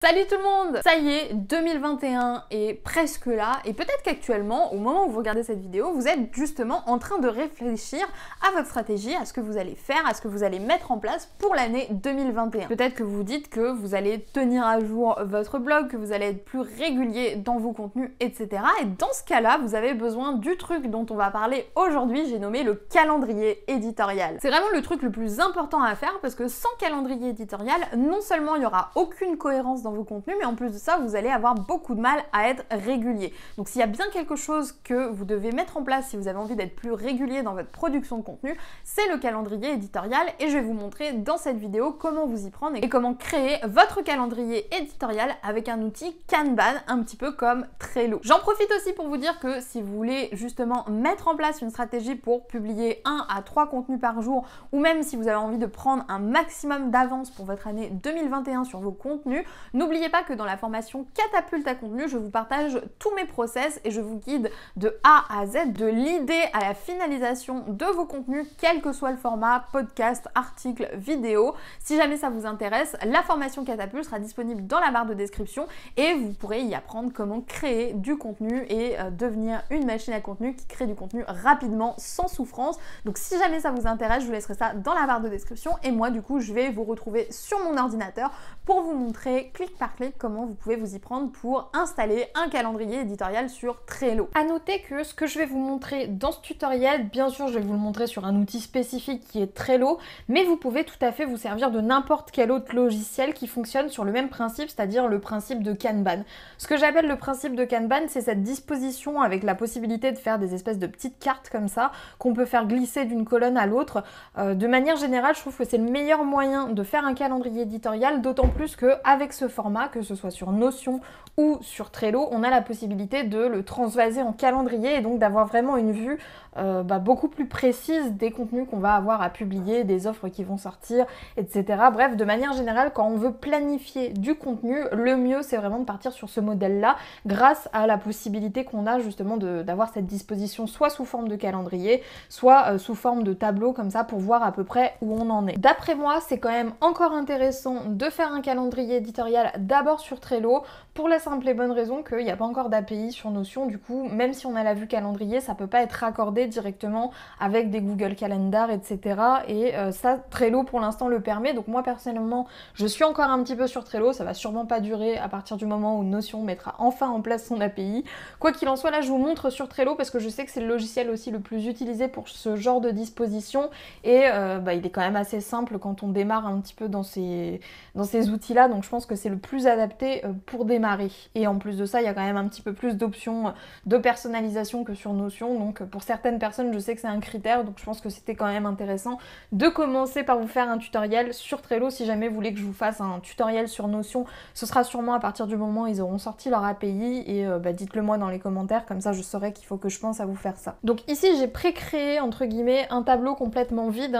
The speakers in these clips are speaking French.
Salut tout le monde! Ça y est, 2021 est presque là et peut-être qu'actuellement, au moment où vous regardez cette vidéo, vous êtes justement en train de réfléchir à votre stratégie, à ce que vous allez faire, à ce que vous allez mettre en place pour l'année 2021. Peut-être que vous dites que vous allez tenir à jour votre blog, que vous allez être plus régulier dans vos contenus, etc. Et dans ce cas-là, vous avez besoin du truc dont on va parler aujourd'hui, j'ai nommé le calendrier éditorial. C'est vraiment le truc le plus important à faire parce que sans calendrier éditorial, non seulement il n'y aura aucune cohérence dans vos contenus, mais en plus de ça, vous allez avoir beaucoup de mal à être régulier. Donc s'il y a bien quelque chose que vous devez mettre en place si vous avez envie d'être plus régulier dans votre production de contenu, c'est le calendrier éditorial et je vais vous montrer dans cette vidéo comment vous y prendre et comment créer votre calendrier éditorial avec un outil Kanban, un petit peu comme Trello. J'en profite aussi pour vous dire que si vous voulez justement mettre en place une stratégie pour publier 1 à 3 contenus par jour, ou même si vous avez envie de prendre un maximum d'avance pour votre année 2021 sur vos contenus, n'oubliez pas que dans la formation Catapulte à contenu, je vous partage tous mes process et je vous guide de A à Z, de l'idée à la finalisation de vos contenus, quel que soit le format, podcast, article, vidéo. Si jamais ça vous intéresse, la formation Catapulte sera disponible dans la barre de description et vous pourrez y apprendre comment créer du contenu et devenir une machine à contenu qui crée du contenu rapidement, sans souffrance. Donc si jamais ça vous intéresse, je vous laisserai ça dans la barre de description et moi du coup je vais vous retrouver sur mon ordinateur pour vous montrer clic par clic comment vous pouvez vous y prendre pour installer un calendrier éditorial sur Trello. À noter que ce que je vais vous montrer dans ce tutoriel, bien sûr je vais vous le montrer sur un outil spécifique qui est Trello, mais vous pouvez tout à fait vous servir de n'importe quel autre logiciel qui fonctionne sur le même principe, c'est-à-dire le principe de Kanban. Ce que j'appelle le principe de Kanban, c'est cette disposition avec la possibilité de faire des espèces de petites cartes comme ça, qu'on peut faire glisser d'une colonne à l'autre. De manière générale, je trouve que c'est le meilleur moyen de faire un calendrier éditorial, d'autant plus qu'avec ce format, que ce soit sur Notion ou sur Trello, on a la possibilité de le transvaser en calendrier et donc d'avoir vraiment une vue beaucoup plus précise des contenus qu'on va avoir à publier, des offres qui vont sortir, etc. Bref, de manière générale, quand on veut planifier du contenu, le mieux c'est vraiment de partir sur ce modèle-là, grâce à la possibilité qu'on a justement d'avoir cette disposition soit sous forme de calendrier, soit sous forme de tableau comme ça pour voir à peu près où on en est. D'après moi, c'est quand même encore intéressant de faire un calendrier éditorial d'abord sur Trello, pour la simple et bonne raison qu'il n'y a pas encore d'API sur Notion, du coup, même si on a la vue calendrier, ça peut pas être raccordé directement avec des Google Calendar, etc. Et ça, Trello pour l'instant le permet, donc moi personnellement, je suis encore un petit peu sur Trello, ça va sûrement pas durer à partir du moment où Notion mettra enfin en place son API. Quoi qu'il en soit, là je vous montre sur Trello parce que je sais que c'est le logiciel aussi le plus utilisé pour ce genre de disposition et il est quand même assez simple quand on démarre un petit peu dans ces outils-là, donc je pense que c'est le plus adapté pour démarrer. Et en plus de ça, il y a quand même un petit peu plus d'options de personnalisation que sur Notion, donc pour certaines personnes, je sais que c'est un critère, donc je pense que c'était quand même intéressant de commencer par vous faire un tutoriel sur Trello. Si jamais vous voulez que je vous fasse un tutoriel sur Notion, ce sera sûrement à partir du moment où ils auront sorti leur API et dites-le moi dans les commentaires, comme ça je saurai qu'il faut que je pense à vous faire ça. Donc ici, j'ai pré-créé, entre guillemets, un tableau complètement vide,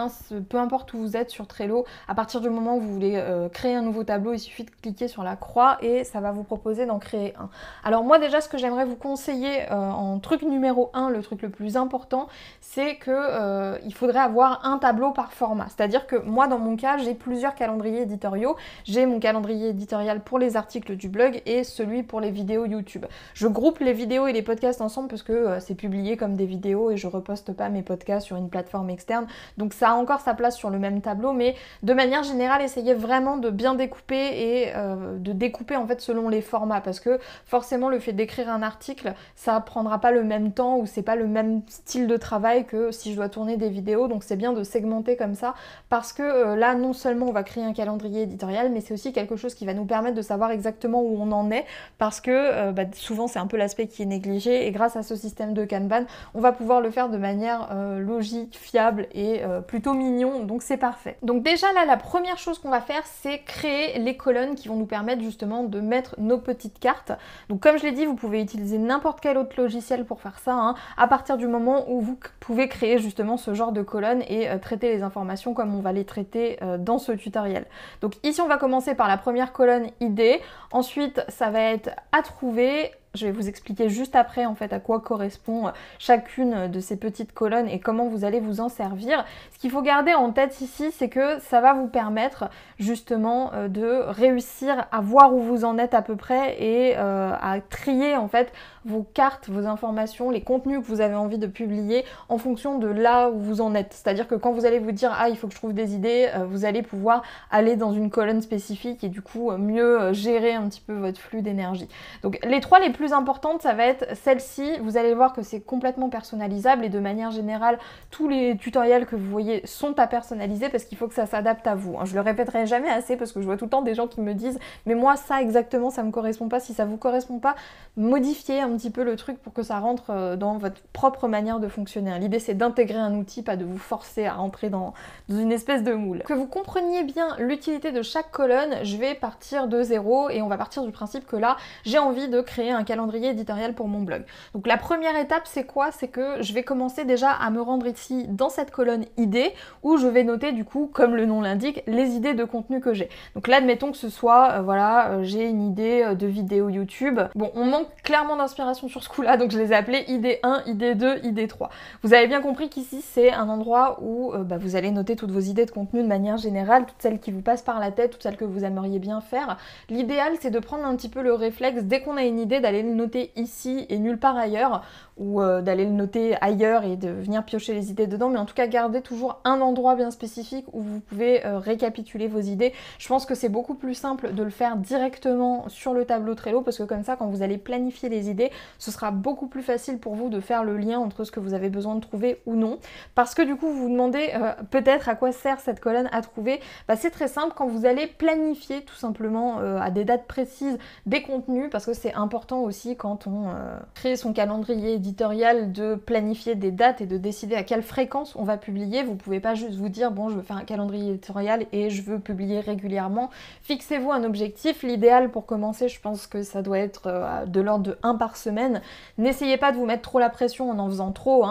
peu importe où vous êtes sur Trello, à partir du moment où vous voulez créer un nouveau tableau, il suffit de cliquer sur la croix et ça va vous proposer d'en créer un. Alors moi déjà, ce que j'aimerais vous conseiller en truc numéro 1, le truc le plus important, c'est que il faudrait avoir un tableau par format. C'est-à-dire que moi dans mon cas, j'ai plusieurs calendriers éditoriaux. J'ai mon calendrier éditorial pour les articles du blog et celui pour les vidéos YouTube. Je groupe les vidéos et les podcasts ensemble parce que c'est publié comme des vidéos et je reposte pas mes podcasts sur une plateforme externe. Donc ça a encore sa place sur le même tableau, mais de manière générale, essayez vraiment de bien découper et de découper en fait selon les formats, parce que forcément le fait d'écrire un article, ça prendra pas le même temps ou c'est pas le même style de travail que si je dois tourner des vidéos, donc c'est bien de segmenter comme ça, parce que là non seulement on va créer un calendrier éditorial, mais c'est aussi quelque chose qui va nous permettre de savoir exactement où on en est, parce que souvent c'est un peu l'aspect qui est négligé, et grâce à ce système de Kanban, on va pouvoir le faire de manière logique, fiable et plutôt mignon, donc c'est parfait. Donc déjà là, la première chose qu'on va faire, c'est créer les colonnes qui vont nous permettre justement de mettre nos petites cartes. Donc comme je l'ai dit, vous pouvez utiliser n'importe quel autre logiciel pour faire ça, à partir du moment où vous pouvez créer justement ce genre de colonnes et traiter les informations comme on va les traiter dans ce tutoriel. Donc ici on va commencer par la première colonne idée, ensuite ça va être à trouver, Je vais vous expliquer juste après en fait à quoi correspond chacune de ces petites colonnes et comment vous allez vous en servir. Ce qu'il faut garder en tête ici, c'est que ça va vous permettre justement de réussir à voir où vous en êtes à peu près et à trier en fait vos cartes, vos informations, les contenus que vous avez envie de publier en fonction de là où vous en êtes. C'est-à-dire que quand vous allez vous dire ah il faut que je trouve des idées, vous allez pouvoir aller dans une colonne spécifique et du coup mieux gérer un petit peu votre flux d'énergie. Donc les trois les plus importantes, ça va être celle-ci. Vous allez voir que c'est complètement personnalisable et de manière générale tous les tutoriels que vous voyez sont à personnaliser parce qu'il faut que ça s'adapte à vous. Je le répéterai jamais assez parce que je vois tout le temps des gens qui me disent mais moi ça exactement ça me correspond pas. Si ça vous correspond pas, modifiez un petit peu le truc pour que ça rentre dans votre propre manière de fonctionner. L'idée c'est d'intégrer un outil, pas de vous forcer à rentrer dans une espèce de moule. Que vous compreniez bien l'utilité de chaque colonne, je vais partir de zéro et on va partir du principe que là j'ai envie de créer un calendrier éditorial pour mon blog. Donc la première étape c'est quoi? C'est que je vais commencer déjà à me rendre ici dans cette colonne idées où je vais noter du coup, comme le nom l'indique, les idées de contenu que j'ai. Donc là admettons que ce soit, voilà, j'ai une idée de vidéo YouTube. Bon, on manque clairement d'inspiration sur ce coup-là, donc je les ai appelés idée 1, idée 2, idée 3. Vous avez bien compris qu'ici c'est un endroit où vous allez noter toutes vos idées de contenu de manière générale, toutes celles qui vous passent par la tête, toutes celles que vous aimeriez bien faire. L'idéal c'est de prendre un petit peu le réflexe dès qu'on a une idée d'aller le noter ici et nulle part ailleurs, ou d'aller le noter ailleurs et de venir piocher les idées dedans, mais en tout cas gardez toujours un endroit bien spécifique où vous pouvez récapituler vos idées. Je pense que c'est beaucoup plus simple de le faire directement sur le tableau Trello parce que comme ça quand vous allez planifier les idées, ce sera beaucoup plus facile pour vous de faire le lien entre ce que vous avez besoin de trouver ou non. Parce que du coup vous vous demandez peut-être à quoi sert cette colonne à trouver. C'est très simple, quand vous allez planifier tout simplement à des dates précises des contenus, parce que c'est important aussi quand on crée son calendrier éditorial de planifier des dates et de décider à quelle fréquence on va publier. Vous pouvez pas juste vous dire bon je veux faire un calendrier éditorial et je veux publier régulièrement. Fixez-vous un objectif. L'idéal pour commencer, je pense que ça doit être de l'ordre de 1 par semaine. N'essayez pas de vous mettre trop la pression en faisant trop,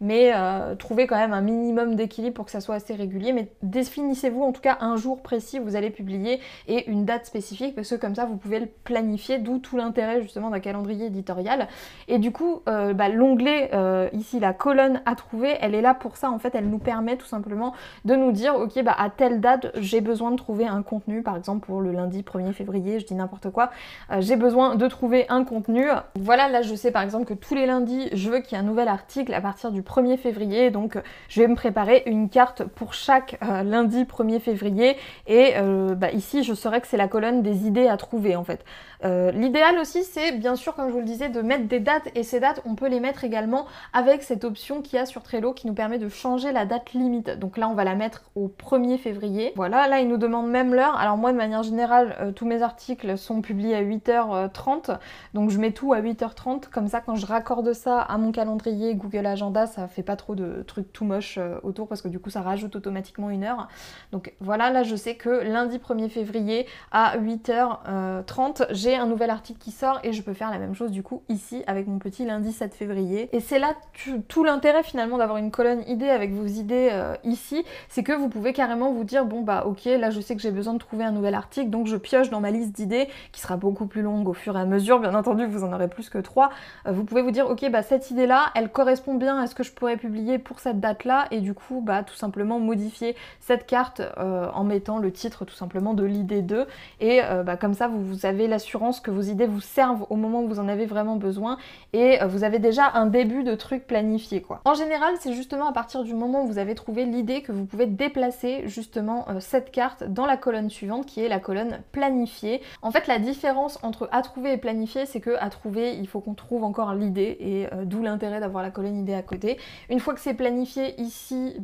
mais trouvez quand même un minimum d'équilibre pour que ça soit assez régulier. Mais définissez-vous en tout cas un jour précis où vous allez publier et une date spécifique parce que comme ça vous pouvez le planifier, d'où tout l'intérêt justement d'un calendrier éditorial. Et du coup l'onglet ici, la colonne à trouver, elle est là pour ça en fait. Elle nous permet tout simplement de nous dire ok à telle date j'ai besoin de trouver un contenu, par exemple pour le lundi 1er février, je dis n'importe quoi, j'ai besoin de trouver un contenu. Voilà, là je sais par exemple que tous les lundis je veux qu'il y ait un nouvel article à partir du 1er février, donc je vais me préparer une carte pour chaque lundi 1er février et ici je saurais que c'est la colonne des idées à trouver en fait. L'idéal aussi c'est bien sûr comme je vous le disais de mettre des dates, et ces dates on peut les mettre également avec cette option qu'il y a sur Trello qui nous permet de changer la date limite. Donc là on va la mettre au 1er février. Voilà, là il nous demande même l'heure. Alors moi de manière générale tous mes articles sont publiés à 8h30, donc je mets tout à 8h30, comme ça quand je raccorde ça à mon calendrier Google Agenda, ça fait pas trop de trucs tout moches autour parce que du coup ça rajoute automatiquement une heure. Donc voilà, là je sais que lundi 1er février à 8h30 j'ai un nouvel article qui sort et je peux faire la même chose du coup ici avec mon petit lundi 7 février. Et c'est là tout l'intérêt finalement d'avoir une colonne idées avec vos idées ici, c'est que vous pouvez carrément vous dire bon ok là je sais que j'ai besoin de trouver un nouvel article, donc je pioche dans ma liste d'idées qui sera beaucoup plus longue au fur et à mesure, bien entendu vous en aurez plus que 3. Vous pouvez vous dire ok cette idée là elle correspond bien à ce que je pourrais publier pour cette date là, et du coup tout simplement modifier cette carte en mettant le titre tout simplement de l'idée 2 et comme ça vous avez l'assurance que vos idées vous servent au moment où vous en avez vraiment besoin et vous avez déjà un début de truc planifié quoi. En général c'est justement à partir du moment où vous avez trouvé l'idée que vous pouvez déplacer justement cette carte dans la colonne suivante qui est la colonne planifiée. En fait la différence entre à trouver et planifier c'est que à trouver il faut qu'on trouve encore l'idée et d'où l'intérêt d'avoir la colonne idée à côté. Une fois que c'est planifié ici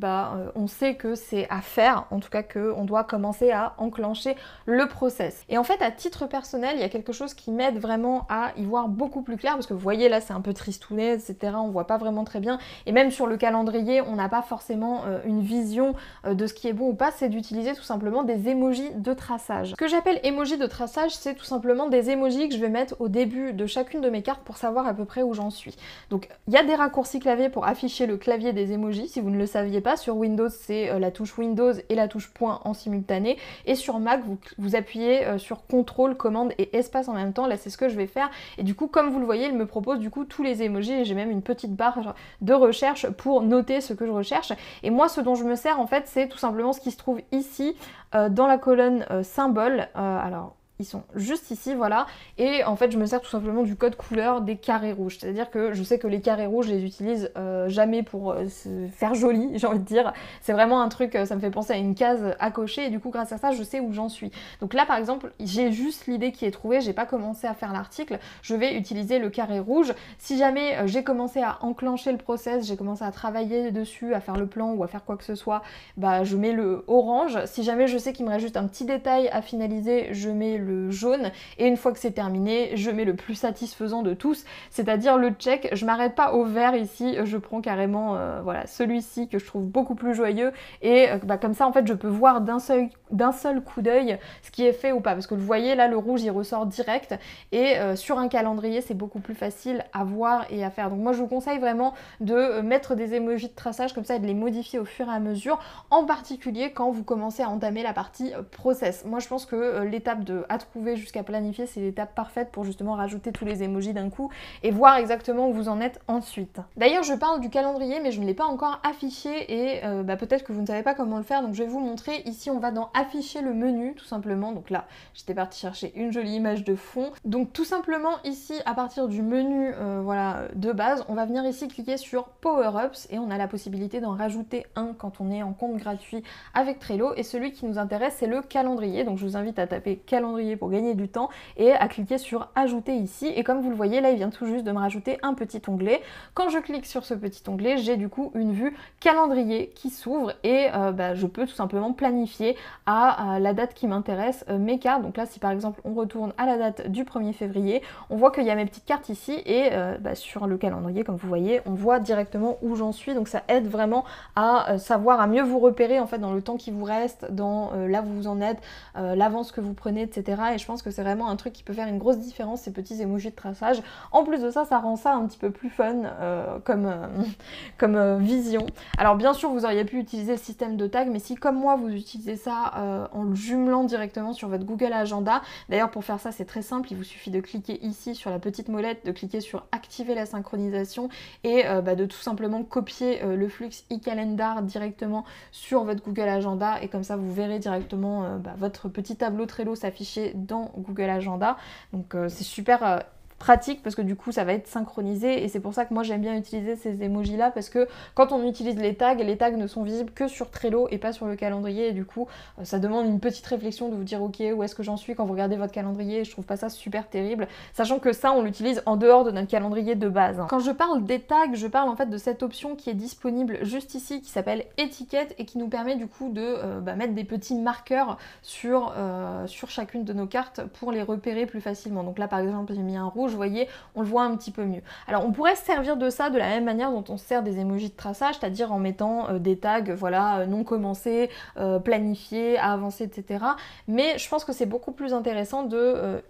on sait que c'est à faire, en tout cas qu'on doit commencer à enclencher le process. Et en fait à titre personnel il y a quelque chose qui m'aide vraiment à y voir beaucoup plus clair parce que vous voyez là c'est un peu tristounet etc, on voit pas vraiment très bien et même sur le calendrier on n'a pas forcément une vision de ce qui est bon ou pas, c'est d'utiliser tout simplement des emojis de traçage. Ce que j'appelle emojis de traçage c'est tout simplement des emojis que je vais mettre au début de chacune de mes cartes pour savoir à peu près où j'en suis. Donc il y a des raccourcis clavier pour afficher le clavier des emojis, si vous ne le saviez pas, sur Windows c'est la touche Windows et la touche point en simultané, et sur Mac vous appuyez sur CTRL, commande et espace en même temps. Là c'est ce que je vais faire Et du coup, comme vous le voyez, il me propose du coup tous les emojis et j'ai même une petite barre de recherche pour noter ce que je recherche. Et moi, ce dont je me sers en fait, c'est tout simplement ce qui se trouve ici dans la colonne symbole. Alors, ils sont juste ici, voilà, et en fait je me sers tout simplement du code couleur des carrés rouges, c'est-à-dire que je sais que les carrés rouges je les utilise jamais pour se faire joli, j'ai envie de dire, c'est vraiment un truc, ça me fait penser à une case à cocher, et du coup grâce à ça je sais où j'en suis. Donc là par exemple, j'ai juste l'idée qui est trouvée, j'ai pas commencé à faire l'article, je vais utiliser le carré rouge. Si jamais j'ai commencé à enclencher le process, j'ai commencé à travailler dessus, à faire le plan ou à faire quoi que ce soit, bah je mets le orange. Si jamais je sais qu'il me reste juste un petit détail à finaliser, je mets le jaune, et une fois que c'est terminé, je mets le plus satisfaisant de tous, c'est-à-dire le check. Je m'arrête pas au vert ici, je prends carrément voilà, celui-ci que je trouve beaucoup plus joyeux, et comme ça en fait je peux voir d'un seul coup d'œil ce qui est fait ou pas, parce que vous voyez là le rouge il ressort direct, et sur un calendrier c'est beaucoup plus facile à voir et à faire. Donc moi je vous conseille vraiment de mettre des emojis de traçage comme ça et de les modifier au fur et à mesure, en particulier quand vous commencez à entamer la partie process. Moi je pense que l'étape de à trouver jusqu'à planifier, c'est l'étape parfaite pour justement rajouter tous les emojis d'un coup et voir exactement où vous en êtes ensuite. D'ailleurs je parle du calendrier mais je ne l'ai pas encore affiché, et peut-être que vous ne savez pas comment le faire, donc je vais vous montrer. Ici on va dans afficher le menu tout simplement, donc là j'étais partie chercher une jolie image de fond, donc tout simplement ici à partir du menu voilà, de base, on va venir ici cliquer sur Power Ups et on a la possibilité d'en rajouter un quand on est en compte gratuit avec Trello, et celui qui nous intéresse c'est le calendrier, donc je vous invite à taper calendrier pour gagner du temps et à cliquer sur ajouter ici, et comme vous le voyez là il vient tout juste de me rajouter un petit onglet. Quand je clique sur ce petit onglet, j'ai du coup une vue calendrier qui s'ouvre, et je peux tout simplement planifier à la date qui m'intéresse mes cartes. Donc là si par exemple on retourne à la date du 1er février, on voit qu'il y a mes petites cartes ici, et sur le calendrier comme vous voyez on voit directement où j'en suis, donc ça aide vraiment à savoir, à mieux vous repérer en fait dans le temps qui vous reste, dans là où vous en êtes, l'avance que vous prenez, etc. Et je pense que c'est vraiment un truc qui peut faire une grosse différence, ces petits emojis de traçage. En plus de ça, ça rend ça un petit peu plus fun comme vision. Alors bien sûr, vous auriez pu utiliser le système de tag, mais si comme moi, vous utilisez ça en le jumelant directement sur votre Google Agenda, d'ailleurs pour faire ça, c'est très simple, il vous suffit de cliquer ici sur la petite molette, de cliquer sur activer la synchronisation, et de tout simplement copier le flux e-calendar directement sur votre Google Agenda, et comme ça vous verrez directement votre petit tableau Trello s'afficher dans Google Agenda. Donc c'est super pratique parce que du coup ça va être synchronisé, et c'est pour ça que moi j'aime bien utiliser ces emojis là, parce que quand on utilise les tags ne sont visibles que sur Trello et pas sur le calendrier, et du coup ça demande une petite réflexion de vous dire ok où est-ce que j'en suis quand vous regardez votre calendrier, et je trouve pas ça super terrible, sachant que ça on l'utilise en dehors de notre calendrier de base. Quand je parle des tags, je parle en fait de cette option qui est disponible juste ici qui s'appelle étiquette, et qui nous permet du coup de mettre des petits marqueurs sur chacune de nos cartes pour les repérer plus facilement. Donc là par exemple j'ai mis un rouge, vous voyez, on le voit un petit peu mieux. Alors on pourrait se servir de ça de la même manière dont on se sert des emojis de traçage, c'est-à-dire en mettant des tags, voilà, non commencés, planifiés, à avancer, etc. Mais je pense que c'est beaucoup plus intéressant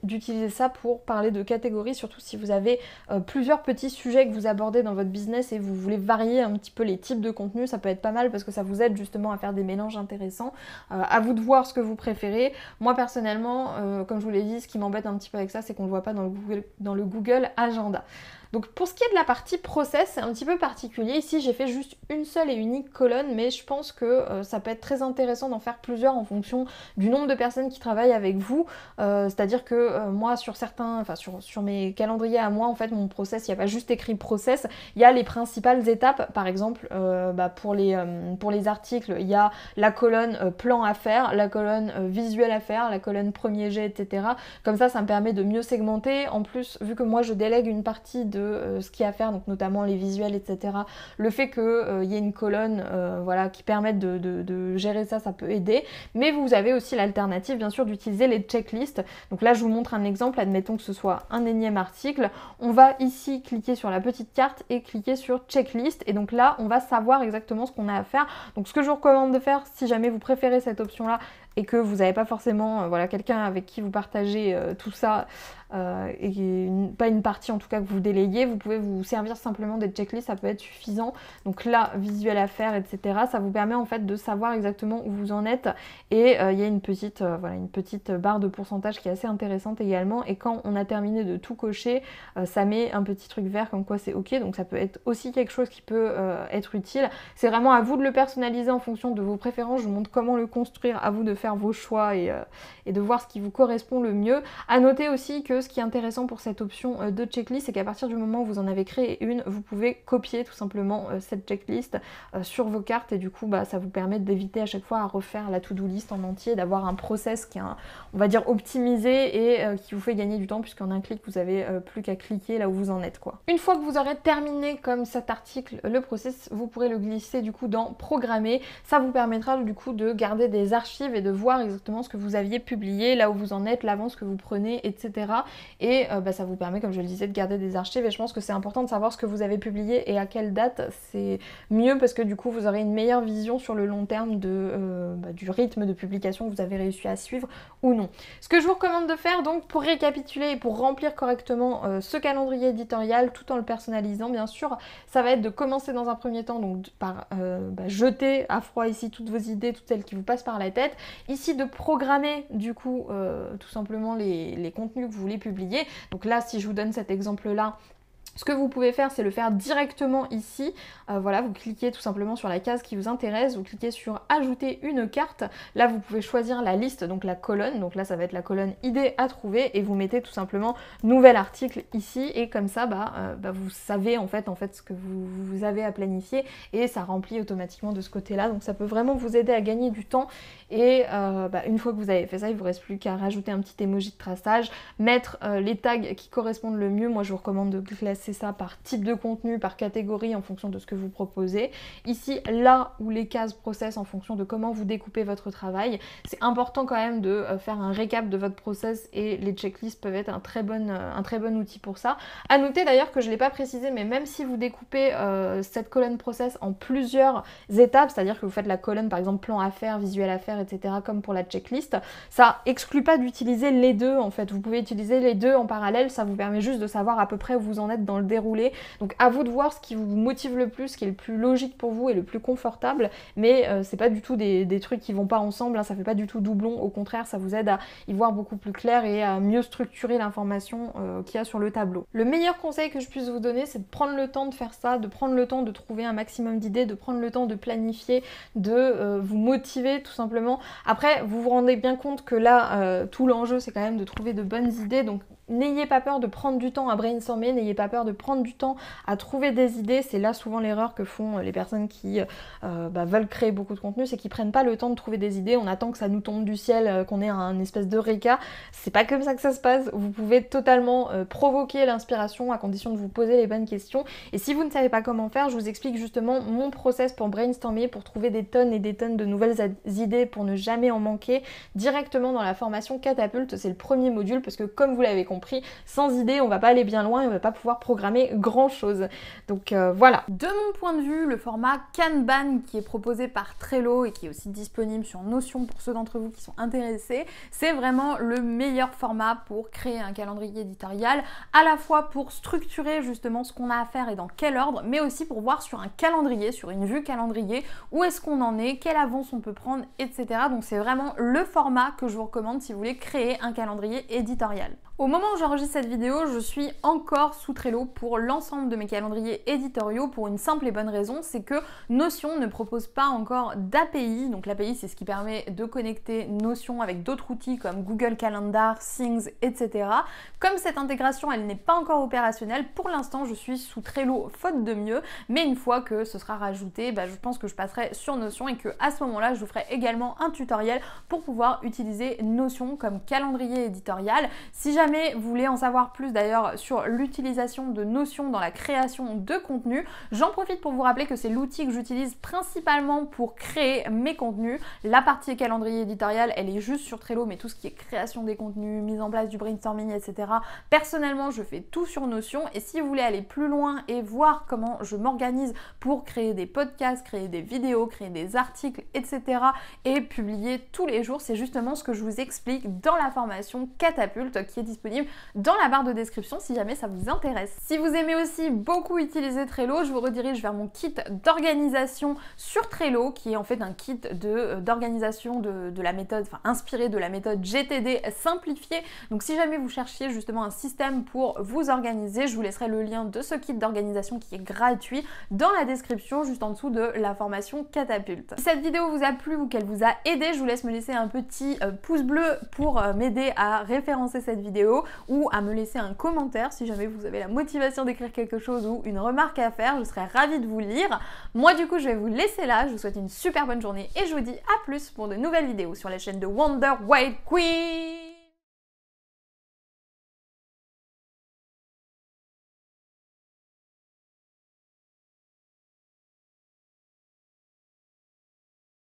d'utiliser ça pour parler de catégories, surtout si vous avez plusieurs petits sujets que vous abordez dans votre business et vous voulez varier un petit peu les types de contenus, ça peut être pas mal parce que ça vous aide justement à faire des mélanges intéressants. À vous de voir ce que vous préférez. Moi personnellement, comme je vous l'ai dit, ce qui m'embête un petit peu avec ça, c'est qu'on ne le voit pas dans le Google Agenda. Donc pour ce qui est de la partie process, c'est un petit peu particulier. Ici j'ai fait juste une seule et unique colonne, mais je pense que ça peut être très intéressant d'en faire plusieurs en fonction du nombre de personnes qui travaillent avec vous. C'est-à-dire que moi sur mes calendriers à moi, en fait mon process, il n'y a pas juste écrit process, il y a les principales étapes. Par exemple pour les articles, il y a la colonne plan à faire, la colonne visuel à faire, la colonne premier jet, etc. Comme ça me permet de mieux segmenter. En plus, vu que moi je délègue une partie de ce qu'il y a à faire, donc notamment les visuels, etc. Le fait qu'il y ait une colonne voilà, qui permette de gérer ça, ça peut aider. Mais vous avez aussi l'alternative, bien sûr, d'utiliser les checklists. Donc là, je vous montre un exemple. Admettons que ce soit un énième article. On va ici cliquer sur la petite carte et cliquer sur checklist. Et donc là, on va savoir exactement ce qu'on a à faire. Donc ce que je vous recommande de faire, si jamais vous préférez cette option-là, et que vous n'avez pas forcément voilà, quelqu'un avec qui vous partagez tout ça, et pas une partie en tout cas que vous délayez, vous pouvez vous servir simplement des checklists, ça peut être suffisant. Donc là, visuel à faire, etc. Ça vous permet en fait de savoir exactement où vous en êtes, et il y a une petite, voilà, une petite barre de pourcentage qui est assez intéressante également, et quand on a terminé de tout cocher, ça met un petit truc vert comme quoi c'est ok, donc ça peut être aussi quelque chose qui peut être utile. C'est vraiment à vous de le personnaliser en fonction de vos préférences, je vous montre comment le construire, à vous de faire vos choix et de voir ce qui vous correspond le mieux. À noter aussi que ce qui est intéressant pour cette option de checklist, c'est qu'à partir du moment où vous en avez créé une, vous pouvez copier tout simplement cette checklist sur vos cartes, et du coup ça vous permet d'éviter à chaque fois à refaire la to-do list en entier, d'avoir un process qui est, on va dire, optimisé et qui vous fait gagner du temps, puisqu'en un clic vous avez plus qu'à cliquer là où vous en êtes, quoi. Une fois que vous aurez terminé comme cet article, le process, vous pourrez le glisser du coup dans programmer. Ça vous permettra du coup de garder des archives et de voir exactement ce que vous aviez publié, là où vous en êtes, l'avance que vous prenez, etc. Et ça vous permet, comme je le disais, de garder des archives, et je pense que c'est important de savoir ce que vous avez publié et à quelle date. C'est mieux parce que du coup vous aurez une meilleure vision sur le long terme du rythme de publication que vous avez réussi à suivre ou non. Ce que je vous recommande de faire donc pour récapituler et pour remplir correctement ce calendrier éditorial tout en le personnalisant bien sûr, ça va être de commencer dans un premier temps donc par jeter à froid ici toutes vos idées, toutes celles qui vous passent par la tête. Ici de programmer du coup tout simplement les contenus que vous voulez publier. Donc là, si je vous donne cet exemple là, ce que vous pouvez faire, c'est le faire directement ici. Voilà, vous cliquez tout simplement sur la case qui vous intéresse, vous cliquez sur ajouter une carte. Là, vous pouvez choisir la liste, donc la colonne. Donc là, ça va être la colonne idée à trouver, et vous mettez tout simplement nouvel article ici, et comme ça, vous savez en fait ce que vous avez à planifier, et ça remplit automatiquement de ce côté-là. Donc ça peut vraiment vous aider à gagner du temps. Et une fois que vous avez fait ça, il ne vous reste plus qu'à rajouter un petit emoji de traçage, mettre les tags qui correspondent le mieux. Moi, je vous recommande de classer ça par type de contenu, par catégorie en fonction de ce que vous proposez. Ici, là où les cases process en fonction de comment vous découpez votre travail. C'est important quand même de faire un récap de votre process, et les checklists peuvent être un très bon outil pour ça. À noter d'ailleurs que je ne l'ai pas précisé, mais même si vous découpez cette colonne process en plusieurs étapes, c'est-à-dire que vous faites la colonne par exemple plan à faire, visuel à faire, etc. comme pour la checklist, ça exclut pas d'utiliser les deux en fait. Vous pouvez utiliser les deux en parallèle, ça vous permet juste de savoir à peu près où vous en êtes dans le déroulé. Donc à vous de voir ce qui vous motive le plus, ce qui est le plus logique pour vous et le plus confortable, mais c'est pas du tout des trucs qui vont pas ensemble, hein, ça fait pas du tout doublon, au contraire ça vous aide à y voir beaucoup plus clair et à mieux structurer l'information qu'il y a sur le tableau. Le meilleur conseil que je puisse vous donner, c'est de prendre le temps de faire ça, de prendre le temps de trouver un maximum d'idées, de prendre le temps de planifier, de vous motiver tout simplement. Après, vous vous rendez bien compte que là, tout l'enjeu c'est quand même de trouver de bonnes idées, donc n'ayez pas peur de prendre du temps à brainstormer, n'ayez pas peur de prendre du temps à trouver des idées. C'est là souvent l'erreur que font les personnes qui veulent créer beaucoup de contenu, c'est qu'ils prennent pas le temps de trouver des idées, on attend que ça nous tombe du ciel, qu'on ait un espèce d'eureka. C'est pas comme ça que ça se passe, vous pouvez totalement provoquer l'inspiration à condition de vous poser les bonnes questions. Et si vous ne savez pas comment faire, je vous explique justement mon process pour brainstormer, pour trouver des tonnes et des tonnes de nouvelles idées, pour ne jamais en manquer, directement dans la formation Catapulte. C'est le premier module, parce que comme vous l'avez compris, sans idée on va pas aller bien loin et on va pas pouvoir programmer grand chose. Donc voilà. De mon point de vue, le format Kanban qui est proposé par Trello et qui est aussi disponible sur Notion pour ceux d'entre vous qui sont intéressés, c'est vraiment le meilleur format pour créer un calendrier éditorial, à la fois pour structurer justement ce qu'on a à faire et dans quel ordre, mais aussi pour voir sur un calendrier, sur une vue calendrier, où est-ce qu'on en est, quelle avance on peut prendre, etc. Donc c'est vraiment le format que je vous recommande si vous voulez créer un calendrier éditorial. Au moment où j'enregistre cette vidéo, je suis encore sous Trello pour l'ensemble de mes calendriers éditoriaux pour une simple et bonne raison, c'est que Notion ne propose pas encore d'API. Donc l'API, c'est ce qui permet de connecter Notion avec d'autres outils comme Google Calendar, Things, etc. Comme cette intégration, elle n'est pas encore opérationnelle, pour l'instant, je suis sous Trello faute de mieux, mais une fois que ce sera rajouté, je pense que je passerai sur Notion et qu'à ce moment-là, je vous ferai également un tutoriel pour pouvoir utiliser Notion comme calendrier éditorial. Si jamais jamais vous voulez en savoir plus d'ailleurs sur l'utilisation de Notion dans la création de contenu, j'en profite pour vous rappeler que c'est l'outil que j'utilise principalement pour créer mes contenus. La partie calendrier éditorial, elle est juste sur Trello, mais tout ce qui est création des contenus, mise en place du brainstorming, etc. Personnellement, je fais tout sur Notion, et si vous voulez aller plus loin et voir comment je m'organise pour créer des podcasts, créer des vidéos, créer des articles, etc. et publier tous les jours, c'est justement ce que je vous explique dans la formation Catapulte qui est disponible dans la barre de description si jamais ça vous intéresse. Si vous aimez aussi beaucoup utiliser Trello, je vous redirige vers mon kit d'organisation sur Trello qui est en fait un kit d'organisation de la méthode, enfin inspiré de la méthode GTD simplifiée. Donc si jamais vous cherchiez justement un système pour vous organiser, je vous laisserai le lien de ce kit d'organisation qui est gratuit dans la description juste en dessous de la formation Catapulte. Si cette vidéo vous a plu ou qu'elle vous a aidé, je vous laisse me laisser un petit pouce bleu pour m'aider à référencer cette vidéo ou à me laisser un commentaire si jamais vous avez la motivation d'écrire quelque chose ou une remarque à faire, je serais ravie de vous lire. Moi du coup je vais vous laisser là, je vous souhaite une super bonne journée et je vous dis à plus pour de nouvelles vidéos sur la chaîne de Wonder White Queen.